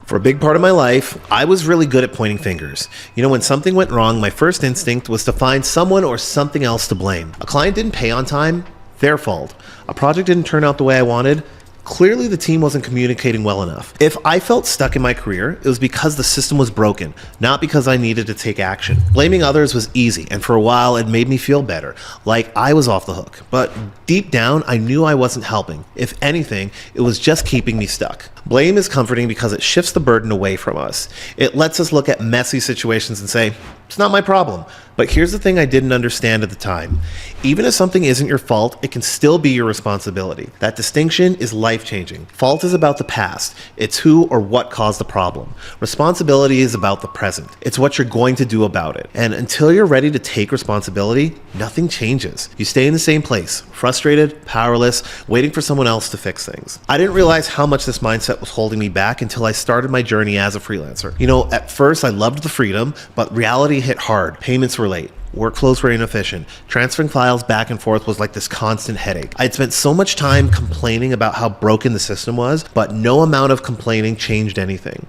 For a big part of my life, I was really good at pointing fingers. When something went wrong, my first instinct was to find someone or something else to blame. A client didn't pay on time, their fault. A project didn't turn out the way I wanted, clearly the team wasn't communicating well enough. If I felt stuck in my career, it was because the system was broken, not because I needed to take action. Blaming others was easy, and for a while it made me feel better, like I was off the hook. But deep down, I knew I wasn't helping. If anything, it was just keeping me stuck. Blame is comforting because it shifts the burden away from us. It lets us look at messy situations and say, it's not my problem. But here's the thing I didn't understand at the time. Even if something isn't your fault, it can still be your responsibility. That distinction is life-changing. Fault is about the past. It's who or what caused the problem. Responsibility is about the present. It's what you're going to do about it. And until you're ready to take responsibility, nothing changes. You stay in the same place, frustrated, powerless, waiting for someone else to fix things. I didn't realize how much this mindset was holding me back until I started my journey as a freelancer. At first I loved the freedom, but reality hit hard. Payments were late. Workflows were inefficient. Transferring files back and forth was like this constant headache. I'd spent so much time complaining about how broken the system was, but no amount of complaining changed anything.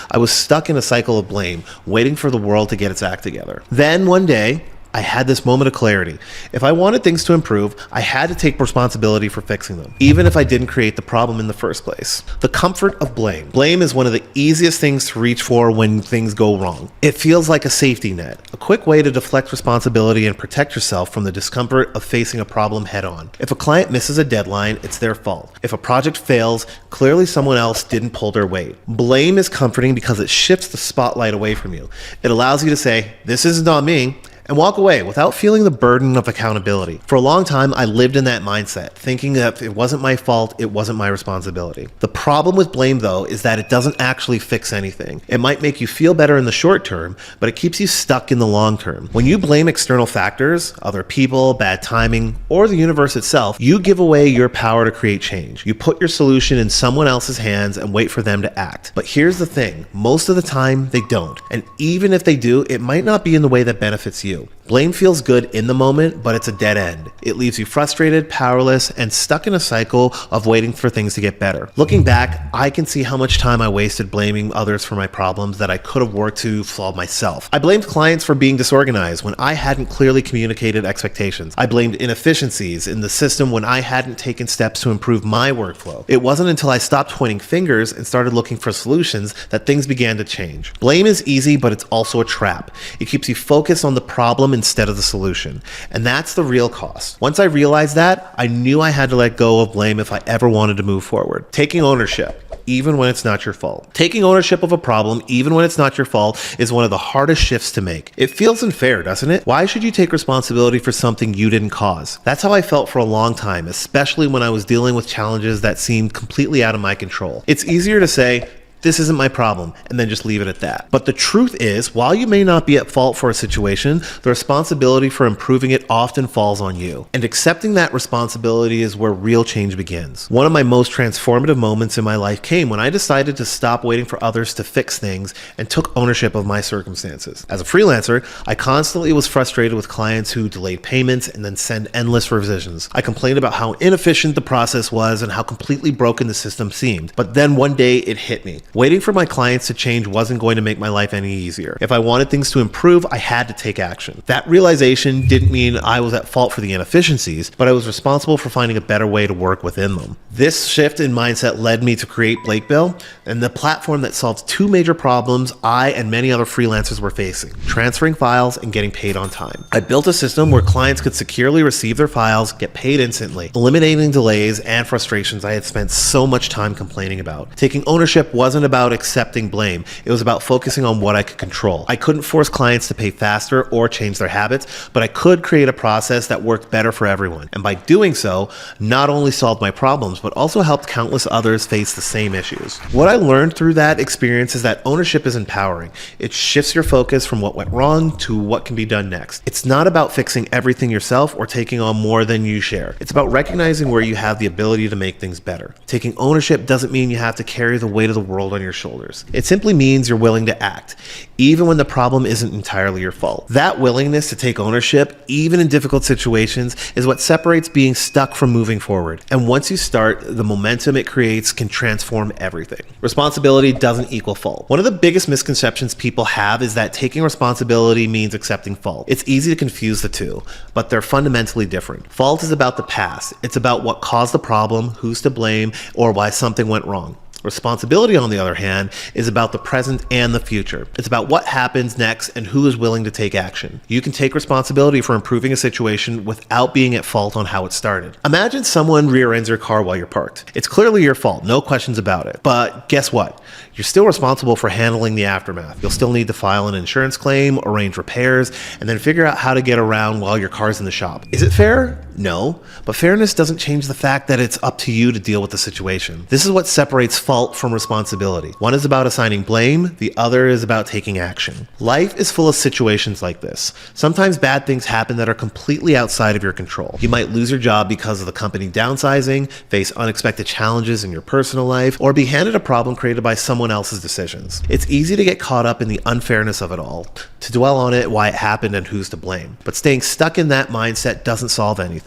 I was stuck in a cycle of blame, waiting for the world to get its act together. Then one day, I had this moment of clarity. If I wanted things to improve, I had to take responsibility for fixing them, even if I didn't create the problem in the first place. The comfort of blame. Blame is one of the easiest things to reach for when things go wrong. It feels like a safety net, a quick way to deflect responsibility and protect yourself from the discomfort of facing a problem head on. If a client misses a deadline, it's their fault. If a project fails, clearly someone else didn't pull their weight. Blame is comforting because it shifts the spotlight away from you. It allows you to say, this isn't on me, and walk away without feeling the burden of accountability. For a long time, I lived in that mindset, thinking that if it wasn't my fault, it wasn't my responsibility. The problem with blame, though, is that it doesn't actually fix anything. It might make you feel better in the short term, but it keeps you stuck in the long term. When you blame external factors, other people, bad timing, or the universe itself, you give away your power to create change. You put your solution in someone else's hands and wait for them to act. But here's the thing, most of the time, they don't. And even if they do, it might not be in the way that benefits you. Blame feels good in the moment, but it's a dead end. It leaves you frustrated, powerless, and stuck in a cycle of waiting for things to get better. Looking back, I can see how much time I wasted blaming others for my problems that I could have worked to solve myself. I blamed clients for being disorganized when I hadn't clearly communicated expectations. I blamed inefficiencies in the system when I hadn't taken steps to improve my workflow. It wasn't until I stopped pointing fingers and started looking for solutions that things began to change. Blame is easy, but it's also a trap. It keeps you focused on the problem instead of the solution. And that's the real cost. Once I realized that, I knew I had to let go of blame if I ever wanted to move forward. Taking ownership, even when it's not your fault. Taking ownership of a problem, even when it's not your fault, is one of the hardest shifts to make. It feels unfair, doesn't it? Why should you take responsibility for something you didn't cause? That's how I felt for a long time, especially when I was dealing with challenges that seemed completely out of my control. It's easier to say, this isn't my problem, and then just leave it at that. But the truth is, while you may not be at fault for a situation, the responsibility for improving it often falls on you. And accepting that responsibility is where real change begins. One of my most transformative moments in my life came when I decided to stop waiting for others to fix things and took ownership of my circumstances. As a freelancer, I constantly was frustrated with clients who delayed payments and then send endless revisions. I complained about how inefficient the process was and how completely broken the system seemed. But then one day it hit me. Waiting for my clients to change wasn't going to make my life any easier. If I wanted things to improve, I had to take action. That realization didn't mean I was at fault for the inefficiencies, but I was responsible for finding a better way to work within them. This shift in mindset led me to create Blakebill, and the platform that solves two major problems I and many other freelancers were facing: transferring files and getting paid on time. I built a system where clients could securely receive their files, get paid instantly, eliminating delays and frustrations I had spent so much time complaining about. Taking ownership wasn't about accepting blame. It was about focusing on what I could control. I couldn't force clients to pay faster or change their habits, but I could create a process that worked better for everyone. And by doing so, not only solved my problems, but also helped countless others face the same issues. What I learned through that experience is that ownership is empowering. It shifts your focus from what went wrong to what can be done next. It's not about fixing everything yourself or taking on more than you share. It's about recognizing where you have the ability to make things better. Taking ownership doesn't mean you have to carry the weight of the world world on your shoulders. It simply means you're willing to act, even when the problem isn't entirely your fault. That willingness to take ownership, even in difficult situations, is what separates being stuck from moving forward. And once you start, the momentum it creates can transform everything. Responsibility doesn't equal fault. One of the biggest misconceptions people have is that taking responsibility means accepting fault. It's easy to confuse the two, but they're fundamentally different. Fault is about the past. It's about what caused the problem, who's to blame, or why something went wrong. Responsibility, on the other hand, is about the present and the future. It's about what happens next and who is willing to take action. You can take responsibility for improving a situation without being at fault on how it started. Imagine someone rear-ends your car while you're parked. It's clearly your fault, no questions about it. But guess what? You're still responsible for handling the aftermath. You'll still need to file an insurance claim, arrange repairs, and then figure out how to get around while your car's in the shop. Is it fair? No, but fairness doesn't change the fact that it's up to you to deal with the situation. This is what separates fault from responsibility. One is about assigning blame, the other is about taking action. Life is full of situations like this. Sometimes bad things happen that are completely outside of your control. You might lose your job because of the company downsizing, face unexpected challenges in your personal life, or be handed a problem created by someone else's decisions. It's easy to get caught up in the unfairness of it all, to dwell on it, why it happened, and who's to blame. But staying stuck in that mindset doesn't solve anything.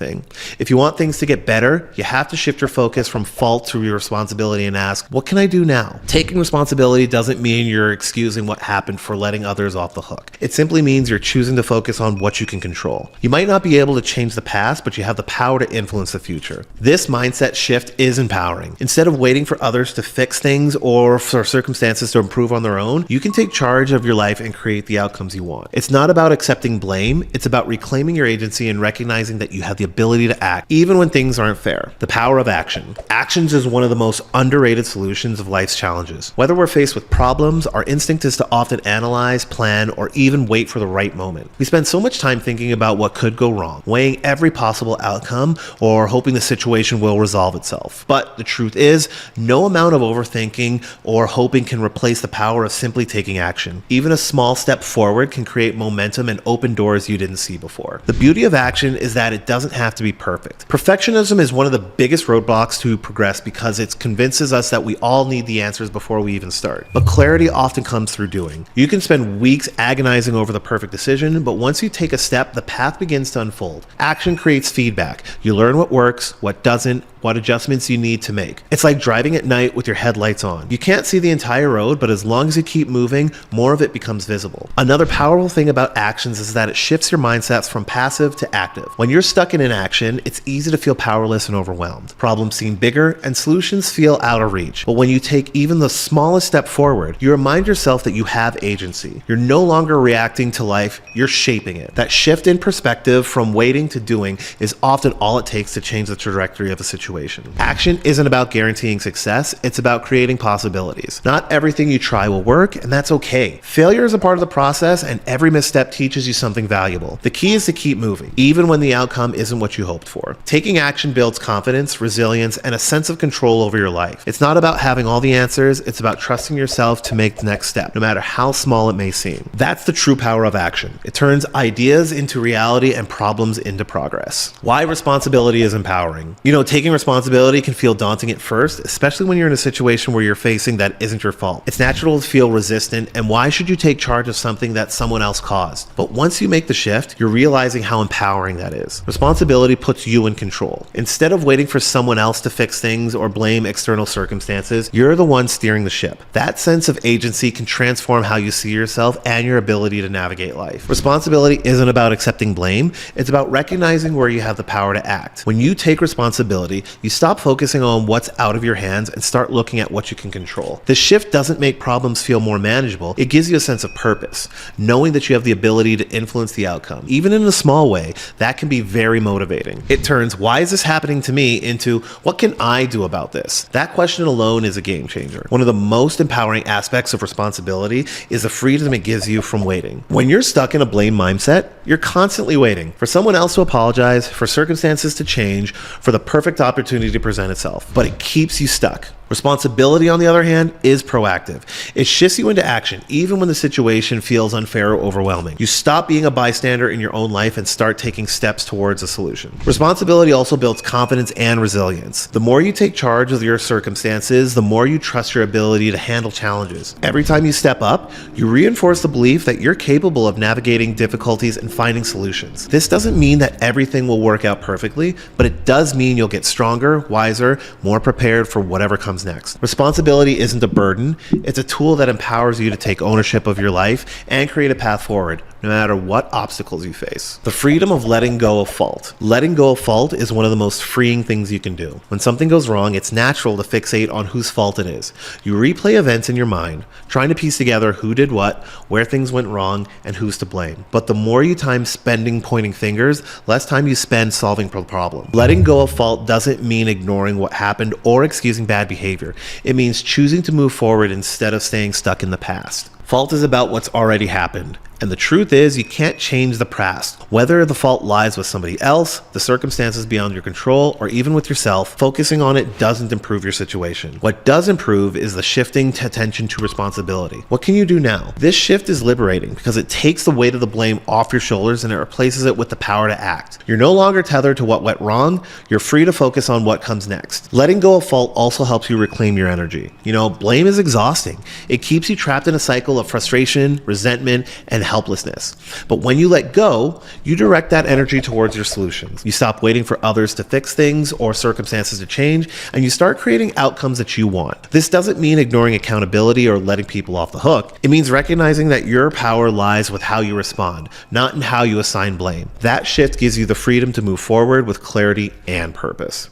If you want things to get better, you have to shift your focus from fault to your responsibility and ask, what can I do now? Taking responsibility doesn't mean you're excusing what happened for letting others off the hook. It simply means you're choosing to focus on what you can control. You might not be able to change the past, but you have the power to influence the future. This mindset shift is empowering. Instead of waiting for others to fix things or for circumstances to improve on their own, you can take charge of your life and create the outcomes you want. It's not about accepting blame, it's about reclaiming your agency and recognizing that you have the ability to act, even when things aren't fair. The power of action. Actions is one of the most underrated solutions of life's challenges. Whether we're faced with problems, our instinct is to often analyze, plan, or even wait for the right moment. We spend so much time thinking about what could go wrong, weighing every possible outcome, or hoping the situation will resolve itself. But the truth is, no amount of overthinking or hoping can replace the power of simply taking action. Even a small step forward can create momentum and open doors you didn't see before. The beauty of action is that it doesn't have to be perfect. Perfectionism is one of the biggest roadblocks to progress because it convinces us that we all need the answers before we even start. But clarity often comes through doing. You can spend weeks agonizing over the perfect decision, but once you take a step, the path begins to unfold. Action creates feedback. You learn what works, what doesn't, what adjustments you need to make. It's like driving at night with your headlights on. You can't see the entire road, but as long as you keep moving, more of it becomes visible. Another powerful thing about actions is that it shifts your mindsets from passive to active. When you're stuck in inaction, it's easy to feel powerless and overwhelmed. Problems seem bigger and solutions feel out of reach. But when you take even the smallest step forward, you remind yourself that you have agency. You're no longer reacting to life, you're shaping it. That shift in perspective from waiting to doing is often all it takes to change the trajectory of a situation. Action isn't about guaranteeing success, it's about creating possibilities. Not everything you try will work, and that's okay. Failure is a part of the process, and every misstep teaches you something valuable. The key is to keep moving, even when the outcome isn't what you hoped for. Taking action builds confidence, resilience, and a sense of control over your life. It's not about having all the answers, it's about trusting yourself to make the next step, no matter how small it may seem. That's the true power of action. It turns ideas into reality and problems into progress. Why responsibility is empowering. Taking responsibility can feel daunting at first, especially when you're in a situation where you're facing that isn't your fault. It's natural to feel resistant, and why should you take charge of something that someone else caused? But once you make the shift, you're realizing how empowering that is. Responsibility puts you in control. Instead of waiting for someone else to fix things or blame external circumstances, you're the one steering the ship. That sense of agency can transform how you see yourself and your ability to navigate life. Responsibility isn't about accepting blame, it's about recognizing where you have the power to act. When you take responsibility, you stop focusing on what's out of your hands and start looking at what you can control. This shift doesn't make problems feel more manageable, it gives you a sense of purpose, knowing that you have the ability to influence the outcome. Even in a small way, that can be very motivating. It turns, why is this happening to me, into, what can I do about this? That question alone is a game changer. One of the most empowering aspects of responsibility is the freedom it gives you from waiting. When you're stuck in a blame mindset, you're constantly waiting for someone else to apologize, for circumstances to change, for the perfect opportunity to present itself. But it keeps you stuck. Responsibility, on the other hand, is proactive. It shifts you into action, even when the situation feels unfair or overwhelming. You stop being a bystander in your own life and start taking steps towards a solution. Responsibility also builds confidence and resilience. The more you take charge of your circumstances, the more you trust your ability to handle challenges. Every time you step up, you reinforce the belief that you're capable of navigating difficulties and finding solutions. This doesn't mean that everything will work out perfectly, but it does mean you'll get stronger, wiser, more prepared for whatever comes next. Responsibility isn't a burden, it's a tool that empowers you to take ownership of your life and create a path forward, no matter what obstacles you face. The freedom of letting go of fault. Letting go of fault is one of the most freeing things you can do. When something goes wrong, it's natural to fixate on whose fault it is. You replay events in your mind, trying to piece together who did what, where things went wrong, and who's to blame. But the more you time spending pointing fingers, less time you spend solving the problem. Letting go of fault doesn't mean ignoring what happened or excusing bad behavior. It means choosing to move forward instead of staying stuck in the past. Fault is about what's already happened. And the truth is, you can't change the past. Whether the fault lies with somebody else, the circumstances beyond your control, or even with yourself, focusing on it doesn't improve your situation. What does improve is the shifting attention to responsibility. What can you do now? This shift is liberating because it takes the weight of the blame off your shoulders and it replaces it with the power to act. You're no longer tethered to what went wrong. You're free to focus on what comes next. Letting go of fault also helps you reclaim your energy. Blame is exhausting. It keeps you trapped in a cycle of frustration, resentment, and helplessness. But when you let go, you direct that energy towards your solutions. You stop waiting for others to fix things or circumstances to change, and you start creating outcomes that you want. This doesn't mean ignoring accountability or letting people off the hook. It means recognizing that your power lies with how you respond, not in how you assign blame. That shift gives you the freedom to move forward with clarity and purpose.